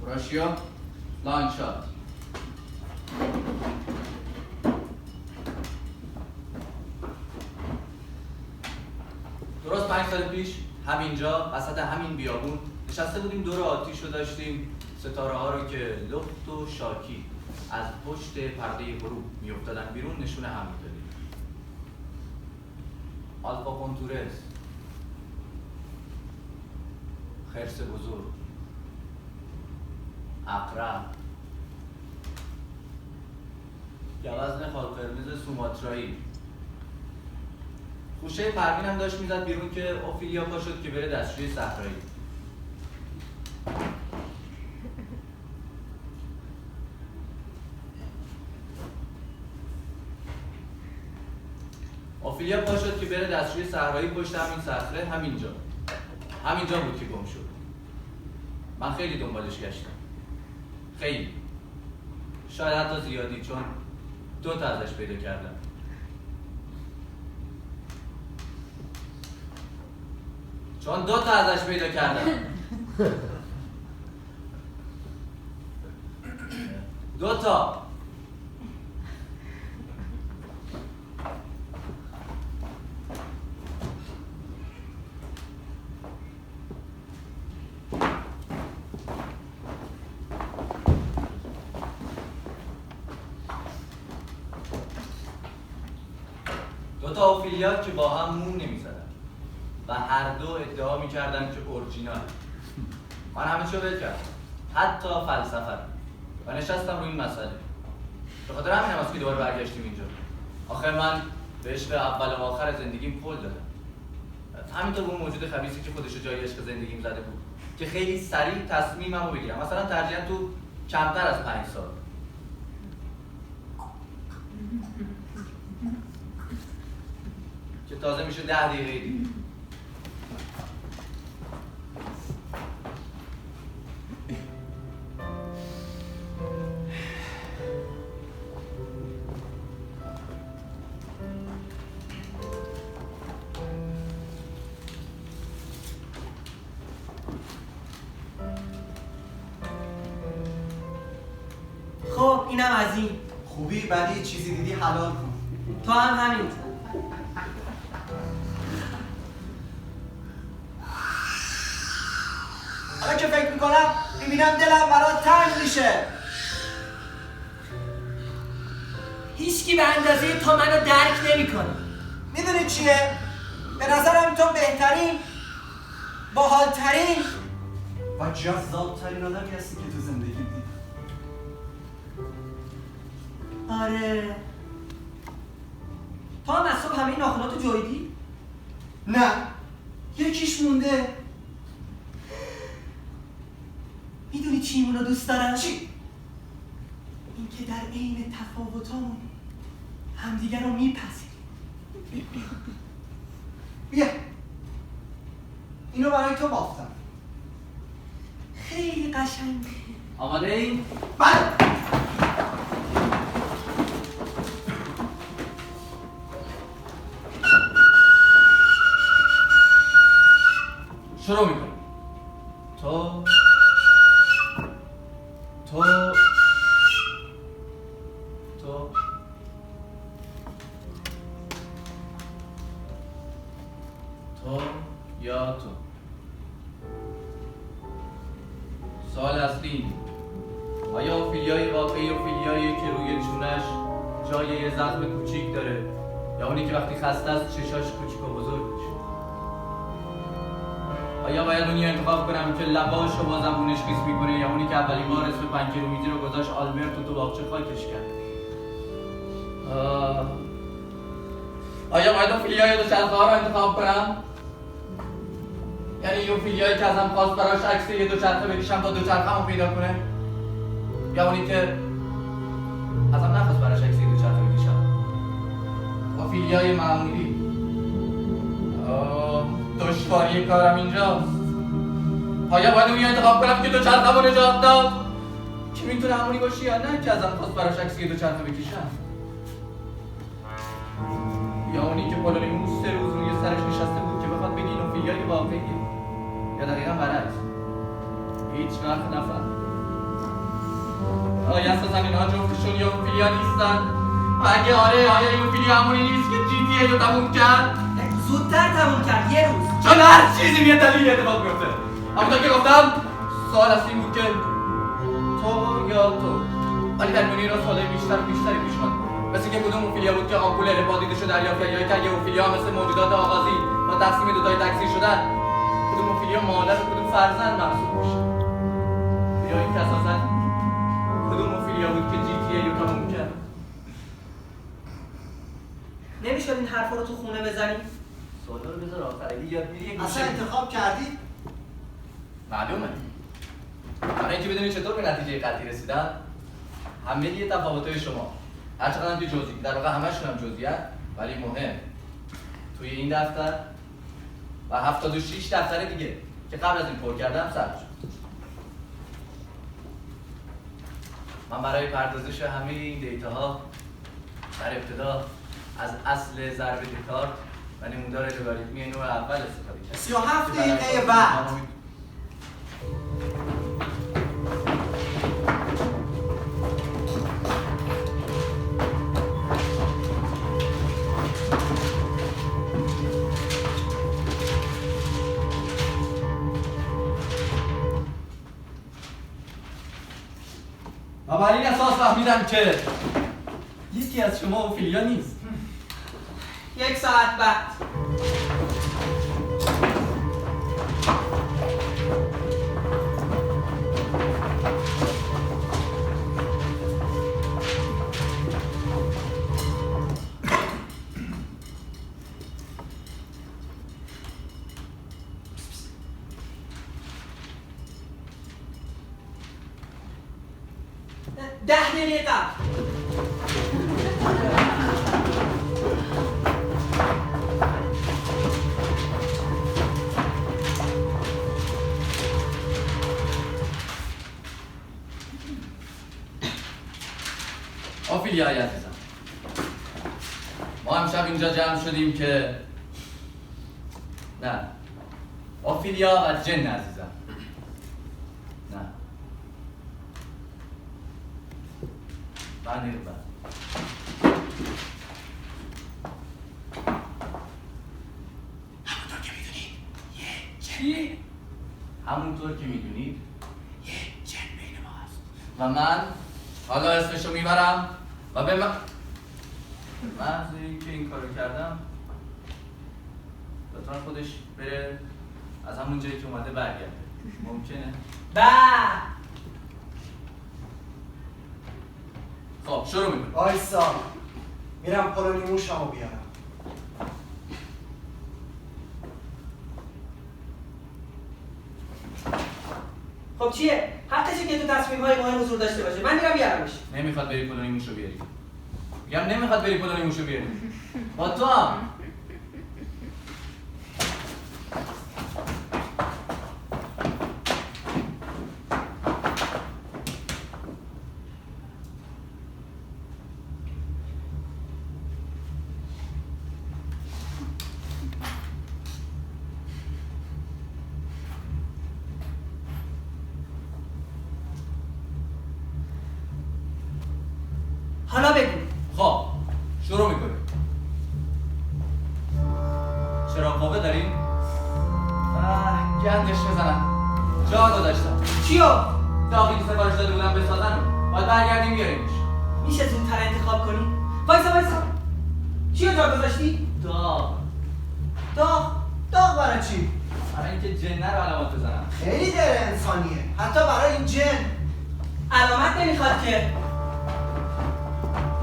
راشیا لانشات. درست 5 سال پیش همینجا وسط همین بیابون نشسته بودیم، دور آتیش رو داشتیم، ستاره ها رو که لخت و شاکی از پشت پرده غروب میافتادن بیرون نشونه هم میدادیم. آلفا کنتورس، خرس بزرگ، عقرب، گوزن خال قرمز سوماترایی. خوشه پروین هم داشت میزد بیرون که اوفیلیا پا شد که بره دستشوی صحرایی. اوفیلیا پا شد که بره دستشوی صحرایی پشت همین صخره، همینجا بود که گم شد. من خیلی دنبالش گشتم، خیلی، شاید حتی زیادی، چون 2 تا ازش پیدا کردم. دو تا. اوفیلیا که با هم مون نمی‌زدن و هر دو ادعا می‌کردن که اورجینال. من همه چیو ول کردم، حتی فلسفه، و نشستم روی این مسئله. به خاطر همین هست که دوباره برگشتیم اینجا. آخر من به عشق اول و آخر زندگیم قول دادم. همینطور به اون موجود خبیثی که خودش جای عشق زندگیم زده بود که خیلی سریع تصمیممو بگیرم، مثلا ترجیحاً تو کمتر از 5 سال. که تازه میشه 10 دقیقه دیگه. خب اینم از این. خوبی بدی چیزی دیدی حلال کن. تو هم همینطور. حالا که فکر میکنم میبینم دلم برات تنگ میشه. هیچکی به اندازه تو منو درک نمیکنه. میدونی چیه؟ به نظرم تو بهترین، باحالترین و جذابترین آدمی هستی که تو زندگی دیدم. آره. تو هم از صبح همه این ناخناتو جویدی؟ نه، یکیش مونده. میدونی چی اینو دوست دارم؟ چی؟ این که در عین تفاوتامون همدیگر رو میپذیریم. بیا اینو برای تو بافتم. خیلی قشنگه. آماده این؟ بله. شروع میکنم. تو یا تو. سوال اصلی: آیا اوفیلیای واقعی اوفیلیایی که روی چونش جای یه زخم کوچیک داره، یا اونی که وقتی خسته است چشاش کوچیک و بزرگ میشه؟ آیا باید اونی انتخاب کنم که لباشو با زبونش خیس میکنه، یا اونی که اولین بار اسم پنکیلومیتری رو گذاشت آلبرتو تو باغچه خاکش کرد؟ آیا باید اوفیلیای دوچرخه ها رو انتخاب کنم؟ یعنی اوفیلیایی که ازم خواست براش عکس یه دوچرخه بکشم تا دوچرخه‌مو پیدا کنه، یا اونی که ازم نخواست براش عکس یه دوچرخه بکشم؟ اوفیلیای معمولی. دشواری کارم اینجاست. آیا باید اونی انتخاب کنم که دوچرخه‌مو نجات داد، که میتونه همونی باشی، یا نه که ازم خواست براش عکس یه دوچرخه بکشم؟ یا اونی که پولونیموس 3 روز روی سرش نشسته بود که بخواد بگی این اوفیلیای واقعیه، یا دقیقا برعکس؟ هیچ وقت نفهم. آیا اساسا اینها جفتشون یه اوفیلیا نیستن؟ و اگه آره آیا این اوفیلیا همونی نیست که جی تی ای رو تموم کرد؟ زودتر تموم کرد، یه روز. چون هر چیزی یه دلیل اتفاق میفته. همونطور که گفتم سوال از این بود که تو یا تو، ولی در میون این را سوالای بیشتری پیش اومد. مثل که کدوم اوفیلیا بود که آمپول الپادیدش رو دریافت کرد، یا که اوفیلیا مثل موجودات آغازی با تقسیم دوتای تکثیر شدن کدوم اوفیلیا مادر و کدوم فرزند محسوب میشه، یا این که اساسا کدوم اوفیلیا بود که جی تی ای رو تموم کرد. نمیشد این حرفا رو تو خونه بزنی؟ سوالا رو بذار آخر، اگه یادگیری اصلا انتخاب کردی؟ معلومه. برای اینکه بدونی چطور به نتیجه قطعی رسیدن، همه یه تفاوت‌های شما هرچقدر که جزئی، در واقع همشون هم جزئی‌اند ولی مهم، توی این دفتر و 76 دفتر دیگه که قبل از این پر کردم ثبت شد. من برای پردازش همه این دیتاها در ابتدا از اصل ضرب دکارت و نمودار لگاریتمی نوع اول استفاده کردم. 37 دقیقه بعد و بر این اساس فهمیدم که یکی از شما اوفیلیا نیست. 1 ساعت بعد. ده دقیقه قبل. اوفیلیای عزیزم، ما امشب اینجا جمع شدیم که نه، اوفیلیا و جن عزیزم، نه من نیرم. همونطور که میدونید چی؟ همونطور که میدونید یه جن بین ما هست. و من حالا اسمشو میبرم و به محض اینکه این کارو کردم لطفا خودش بره از همون جایی که اومده برگرده. ممکنه؟ خب شروع میکنم. آیسا میرم پولونیموشمو بیارم. خب چیه؟ حقشه که تو تصمیم‌های مهم حضور داشته باشه. من میرم بیارمش. نمیخواد بری پولونیموشو بیاری. میگم نمیخواد بری پولونیموشو بیاری. با تو هم. حالا بگو. خب شروع میکنیم. چراغ قوه داریم؟ گندش بزنم. جا گذاشتم. چیو؟ داغی که سفارش داده بودم بسازن باید برگردیم بیاریمش. میشه زودتر انتخاب کنی؟ وایسا. چیو جا گذاشتی؟ داغ داغ برای چی؟ برای اینکه جنه رو علامت بزنم. خیلی غیر انسانیه، حتی برای این جن. علامت نمیخواد که.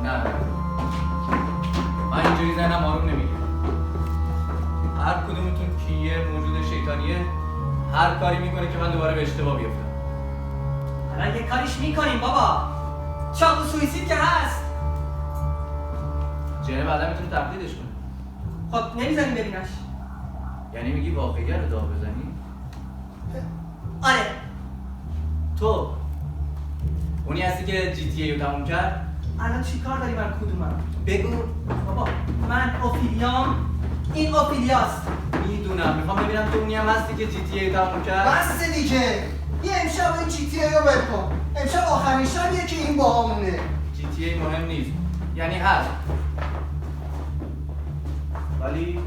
نه من اینجوری ذهنم آروم نمیگیره. هر کدومتون که یه موجود شیطانیه هر کاری میکنه که من دوباره به اشتباه بیفتم. حالا یه کاریش میکنیم بابا. چاق و سویسید که هست. جنه بعدا میتونه تقلیدش کنه. خب نمیزنیم ببینش. یعنی میگی واقعیه رو داغ بزنی؟ آره. تو اونی هستی که جی تی ای رو تموم کرد؟ الان چی کار داری من کدومم؟ بگو. بابا من اوفیلیام، این اوفیلیاست. میدونم، میخوام ببینم تو اونی هم هستی که جی تی ای رو تموم کرد؟ بس دیگه. یه امشب این GTA رو بکن. امشب آخرین شبیه که این باهامونه. GTA مهم نیست، یعنی هست، ولی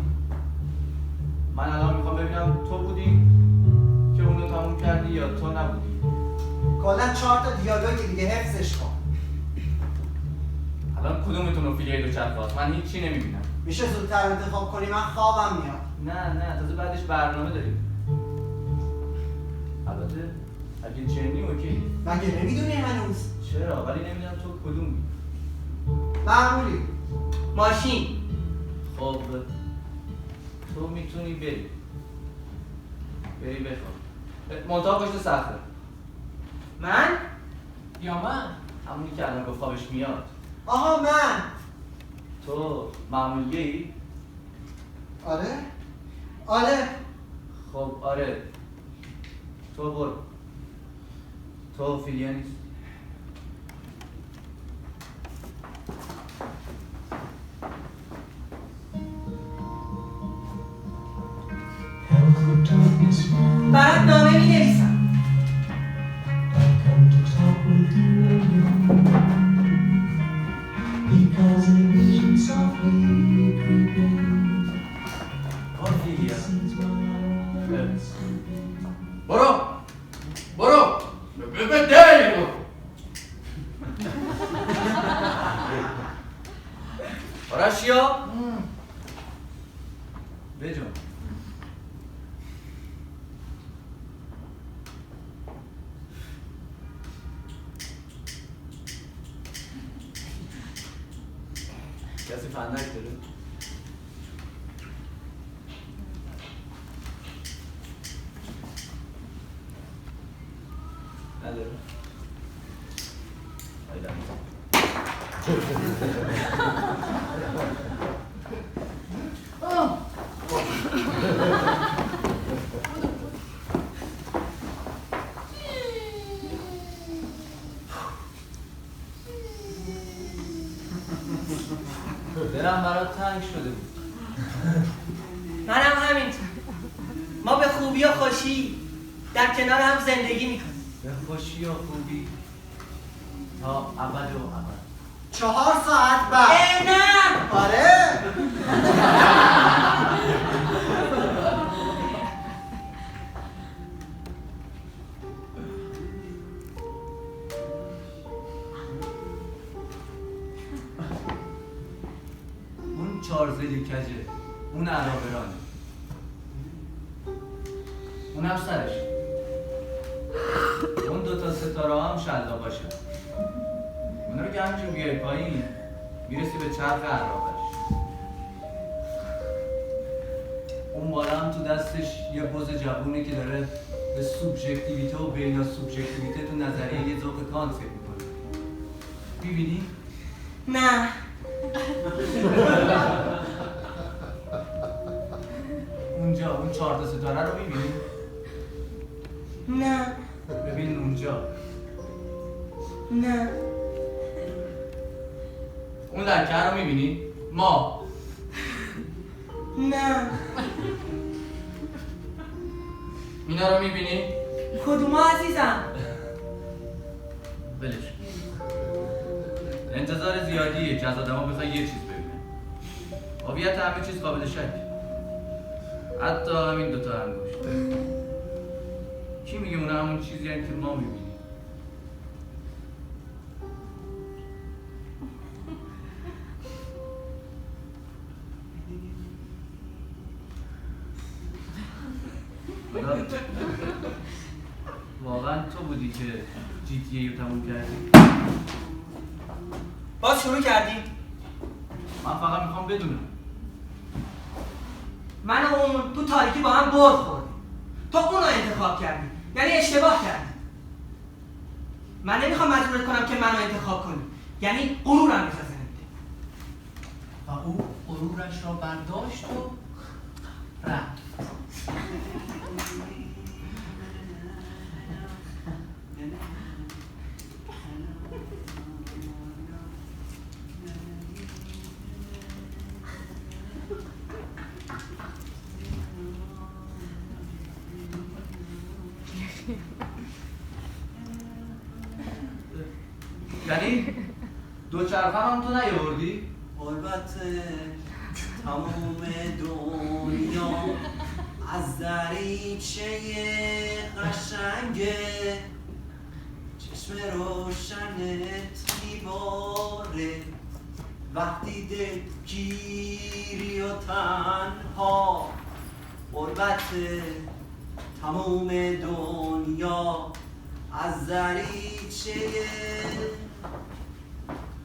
من الان میخوام ببینم تو بودی که اونو تموم کردی یا تو نبودی. کلا 4 تا دیالوگ دیگه حفظش کن. الان کدومتون افیلیت دوچرخه است؟ من هیچی نمیبینم. میشه زودتر انتخاب کنی؟ من خوابم میاد. نه تازه بعدش برنامه داریم. البته اگه چنی اوکی. مگه نمیدونی هنوز؟ چرا؟ ولی نمیدونم تو کدومی. معمولی. ماشین. خب تو میتونی بری بخواب. منتها پشت سخته. من؟ یا من؟ همونی که الان گفت خوابش میاد. آها من. تو معمولیه ای؟ آره. خب آره. تو برو. تو اوفیلیا نیست. برات نامه می نویسم. اوفیلیا. برو. به دری برو. آرشیا؟ بجون. کسی فندک داره؟ نداره؟ دلم برات تنگ شده بود. منم همینطور. ما به خوبی و خوشی در کنار هم زندگی میکنیم. به خوشی و خوبی تا ابد و ابد. 4 ساعت بعد. نه. آره. اون چارزلی کجه، اون علاقرانه، اون هم سرش، اون 2 تا ستاره هم شلا باشه. اون رو که همچون بیای پایین میرسی به چرخ عراقش. اون بالا هم تو دستش یه بز جوونه که داره به سوبژکتیویته و بینا سوبژکتیویته تو نظریه یه ذوق کانت فکر میکنه. میبینی؟ نه. اونجا اون 4 تا ستاره رو میبینی؟ نه. ببین اونجا. نه. اون لکه رو میبینی؟ ما. نه. اینا رو میبینی؟ کدوم عزیزم؟ بلش. انتظار زیادیه که از آدم ها بخوای یه چیز ببینه. هویت همه چیز قابل شک. حتی همین 2 تا انگشت. کی میگه اونا همون چیزی هستن که ما میبینیم؟ واقعا تو بودی که GTA رو تموم کردی؟ باز شروع کردیم. من فقط میخوام بدونم. من و اون تو تاریکی با هم برد خوردیم. تو اون رو انتخاب کردی، یعنی اشتباه کردی. من نمیخوام مجبورت کنم که منو انتخاب کنی، یعنی غرورم اجازه نمیده. و او غرورش را برداشت و رفت. یعنی دوچرخه هم تو نیاوردی؟ البته تمام دنیا از دریچه قشنگه چشم روشنت میباره وقتی دلگیری و تنها البته تمام دنیا از دریچه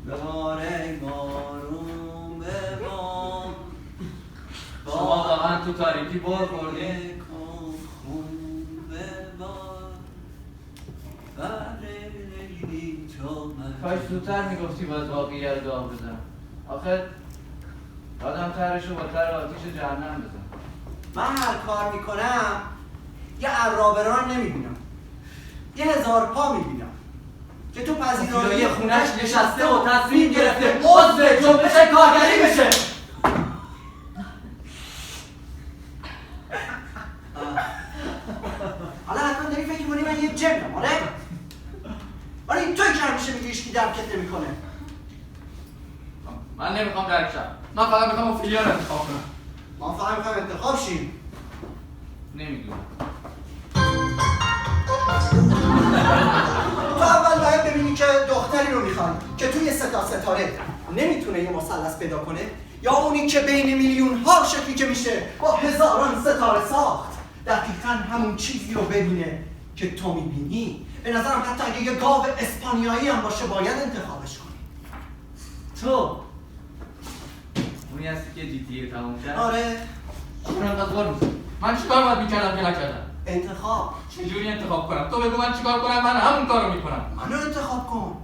بباره بارون ببار شما واقعا تو تاریکی بر خوردی؟ کاش زودتر میگفتی باید واقعیه رو دام بزنم آخه آدم ترشو با تر آتیش جهنم بزن. من هر کار میکنم یه عرابران نمیبینم یه هزار پا میبینم که تو پذیرایی خونش نشسته و تصمیم گرفته عضو جنبش کارگری بشه. حالا حتما داری فکر کنی من یه جنم آره؟ آره توی که همیشه میگی هیچکی درکت نمیکنه. من نمیخوام درک شم. من فقط میخوام اوفیلیا رو انتخاب کنم. ما فقط میخوام انتخاب شیم. نمیدونم. تو اول باید ببینی که دختری رو میخوان که توی ستاره نمیتونه یه مثلث پیدا کنه یا اونی که بین میلیون ها شکلی که میشه با هزاران ستاره ساخت دقیقاً همون چیزی رو ببینه که تو میبینی. به نظرم حتی اگه یه گاو اسپانیایی هم باشه باید انتخابش کنی. تو اونی هستی که GTA تموم کرد؟ آره. چون انقدر غور میزن؟ من چیکار باید میکردم که نکردم؟ انتخاب. چجوری انتخاب کنم؟ تو بگو من چیکار کنم من همون کارو میکنم. منو انتخاب کن.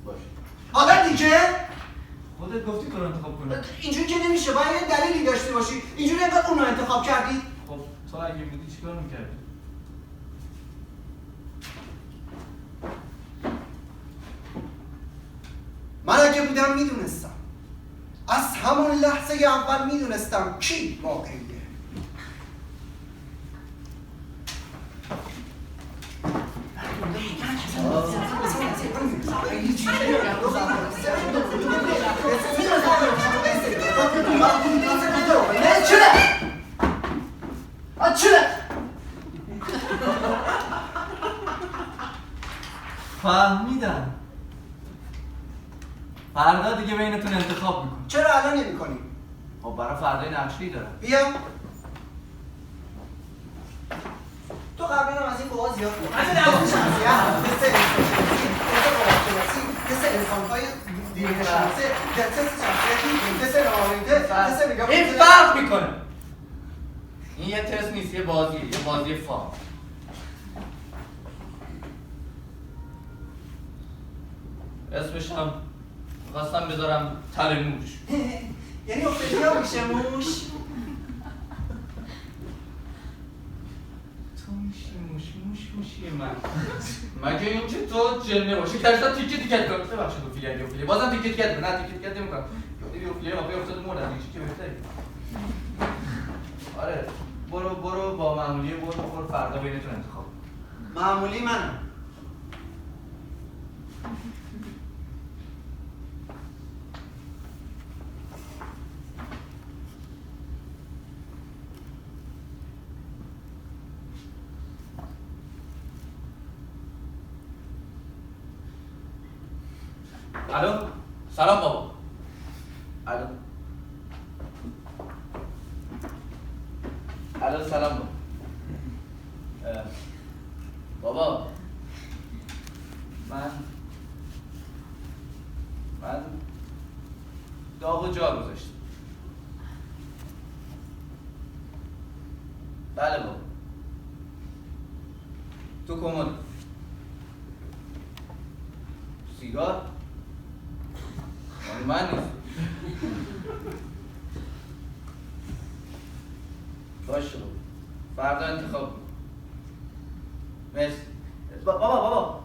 باشه. حالا دیگه خودت گفتی کارو انتخاب کنم. اینجوری که نمیشه باید یه دلیلی داشته باشی. اینجوری انقدر اونو انتخاب کردی. خب تو اگه بودی چیکار میکردی؟ من اگه بودم میدونستم از همون لحظه اول میدونستم کی واقعیه. فهمیدم. فردا دیگه بینتون انتخاب میکنم. چرا الان نمی‌کنی؟ خب برای فردای نقشه‌ای دارم. بیا. تو قبلا هم از این قوا زیاد بود. از این شخصیت، مثل انسان‌های دیرینه شخصی، مثل شخصیتی، مثل روانیده، مثل میگم این فرق میکنه. این یه تست نیست، یه بازیه، یه بازی فام. اسمش هم خواستم بذارم تل موش. یعنی اوفلیا میشه موش؟ تو میشی موشی من. مگه این که تو جنه باشی کشتا تیکت کنم. ببخشید اوفیلیا بازم تیکت نه تیکت نمیکنم. دیگه اوفیلیا ما بیافتاد مردن این چی که بهتره. آره برو با معمولی برو فردا بینتون انتخاب. معمولی منم. الو سلام بابا. الو سلام بابا. من داغ جا گذاشتم. بله بابا تو کمد. سیگار من نیست. باشه بابا فردا انتخاب کن. مرسی بابا